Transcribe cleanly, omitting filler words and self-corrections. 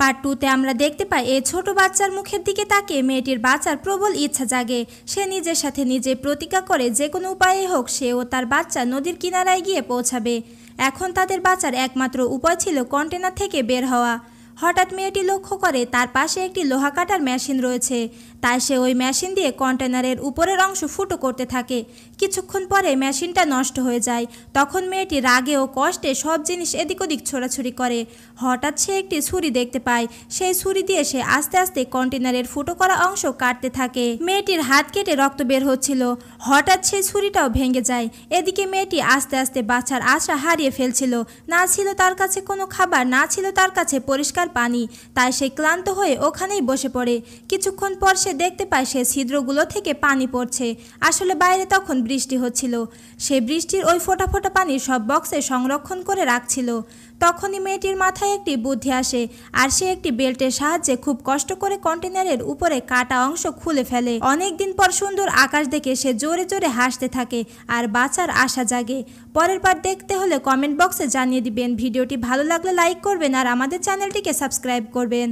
Part 2-তে আমরা দেখতে পাই এই ছোট বাচ্চার মুখের দিকে তাকিয়ে মেয়েটির বাঁচার প্রবল ইচ্ছা জাগে। সে নিজের সাথে নিজে প্রতিজ্ঞা করে যে কোনো উপায়ে হোক সে ও তার বাচ্চা নদীর কিনারায় গিয়ে পৌঁছাবে। এখন তাদের বাঁচার একমাত্র উপায় ছিল কন্টেনার থেকে বের হওয়া। হঠাৎ মেয়েটি লক্ষ্য করে তার পাশে একটি লোহা কাটার মেশিন রয়েছে, তাই সে ওই মেশিন দিয়ে কন্টেনারের উপরের অংশ ফুটো করতে থাকে। কিছুক্ষণ পরে মেশিনটা নষ্ট হয়ে যায়। তখন মেয়েটি রাগে ও কষ্টে সব জিনিস এদিক ওদিক ছোড়াছুড়ি করে। হঠাৎ সে একটি ছুরি দেখতে পায়। সেই ছুরি দিয়ে সে আস্তে আস্তে কন্টেনারের ফুটো করা অংশ কাটতে থাকে। মেয়েটির হাত কেটে রক্ত বের হচ্ছিল। হঠাৎ সেই ছুরিটাও ভেঙে যায়। এদিকে মেয়েটি আস্তে আস্তে বাঁচার আশা হারিয়ে ফেলছিল। না ছিল তার কাছে কোনো খাবার, না ছিল তার কাছে পরিষ্কার পানি। তাই সে ক্লান্ত হয়ে ওখানেই বসে পড়ে। কিছুক্ষণ পর সে দেখতে পায় সে ছিদ্রগুলো থেকে পানি পড়ছে। আসলে বাইরে তখন বৃষ্টি হচ্ছিল। সে বৃষ্টির ওই ফোঁটা ফোঁটা পানি সব বক্সে সংরক্ষণ করে রাখছিল। তখনই মেয়েটির মাথায় একটি বুদ্ধি আসে, আর সে একটি বেল্টের সাহায্যে খুব কষ্ট করে কন্টেনারের উপরে কাটা অংশ খুলে ফেলে। অনেকদিন পর সুন্দর আকাশ দেখে সে জোরে জোরে হাসতে থাকে আর বাঁচার আশা জাগে। পরের বার দেখতে হলে কমেন্ট বক্সে জানিয়ে দিবেন। ভিডিওটি ভালো লাগলে লাইক করবেন আর আমাদের চ্যানেলটিকে সাবস্ক্রাইব করবেন।